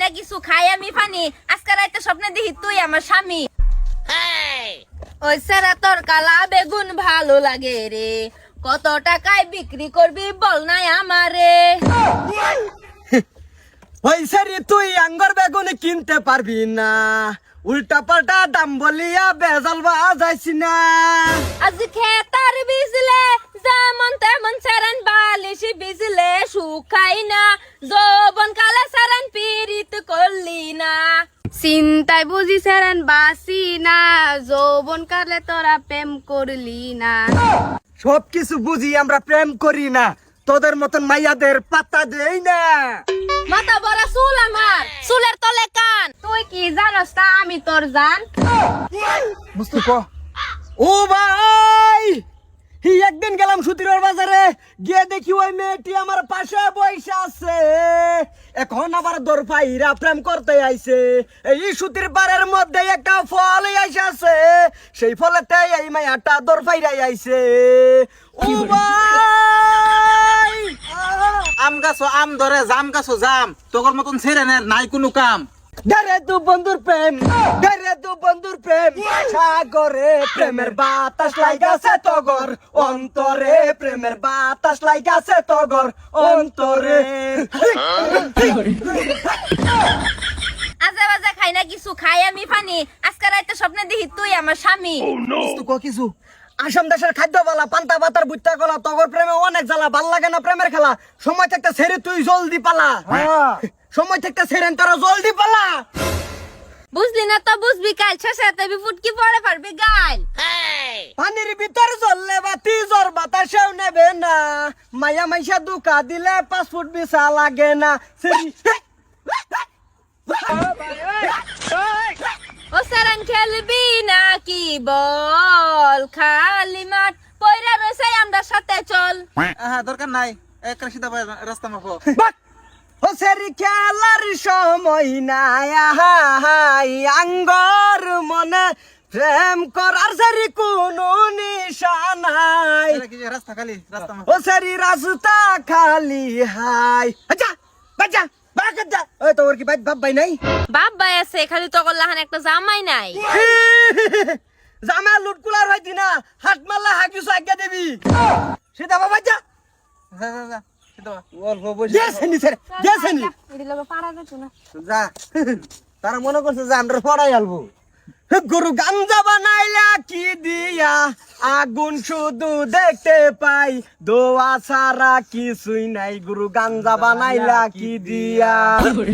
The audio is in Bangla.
না কিছু খাই আমি পানি আজকে রাতে স্বপ্নে দেখি তুই আমার স্বামী ওই সারা তোর কালা বেগুন ভালো লাগে রে কত টাকায় বিক্রি করবি বল নাই আমারে ওই সারি তুই আঙ্গর বেগুন কিনতে পারবি না উল্টা পাল্টা দাম বলিয়া বেজাল বাজাইছি না আজ খেতার বিজলে যেমন তেমন সারান বালিশি বিজলে শুকাই না যৌবন কালে সারান পীড়িত করলি না চিন্তায় বুঝি সারান বাসি না যৌবন কালে তোরা প্রেম করলি না সবকিছু বুঝি আমরা প্রেম করি না তোদের মতন মাইয়াদের পাত্তা দেই না মাথা বড় চুল আমার চুলের তলে কান তুই কি জানোস তা আমি তোর জান বুঝতে কো ও ভাই একদিন গেলাম সুতির বাজারে গিয়ে দেখি ওই মেয়েটি আমার পাশে বসে আছে এখন আবার দরফাইরা প্রেম করতে আইছে এই সুতির পাড়ের মধ্যে একটা ফল আইসাছে সেই ফলেতে এই মায়াটা দরফাইরাই আইছে ও ভাই আম গাছো আম ধরে জাম গাছো জাম তোর মতন ছেড়ে নাই কোনো কাম ডরে তু বন্ধুর প্রেম সাগরে প্রেমের বাতাস লাগাছে তগর অন্তরে প্রেমের বাতাস লাগাছে তগর অন্তরে আজে বাজে খাই না কিছু খাই আমি পানি আজকে রাতে স্বপ্নে দেখি তুই আমার স্বামী কিছু আসাম দেশের খাদ্য বালা পান্তা পাতার বুট্টা গলা তগর প্রেমে অনেক জ্বালা ভাল লাগে না প্রেমের খেলা সময় থাকতে ছেড়ে তুই জলদি পালা সময় থাকতে ছেড়েন তারা জলদি পালা বুঝলি না তো বুঝবি কাল শেষে তুই ফুটকি পড়ে পারবি গাল পানির ভিতর জ্বললে বাতি জ্বর বাতাসেও নেবে না মায়া মাইসা দুকা দিলে 5 ফুট বিছা লাগে না ও সারান খেলবি নাকি বল খালি মাঠ পয়রা রয়েছে আমরা সাথে চল হ্যাঁ দরকার নাই এক সিধা রাস্তা মাপো ও সেরি খেলার সময় নাই আহাই আঙ্গর মনে প্রেম করার সেরি কোনো নিশানাই রাস্তা খালি রাস্তা মাপো ও সেরি রাস্তা খালি হাই আচ্ছা বাচ্চা বাচ্চা ওই তোর কি বাপ ভাই নাই বাপ ভাই আছে খালি তকল লাহান একটা জামাই নাই জামা লুটকুলার হইতি না হাত মারলা হাকিস আজ্ঞা দেবি সেটা বাবা যা যা যা যা সিধা অল্প বসে গেছেনি স্যার গেছেনি যা তারা মনে করছে যে আমরা পড়াই আলবো গরু গাঞ্জা বানাইলা কি দিয়া আগুন শুধু দেখতে পাই দোয়া ছাড়া কিছুই নাই গরু গাঞ্জা বানাইলা কি দিয়া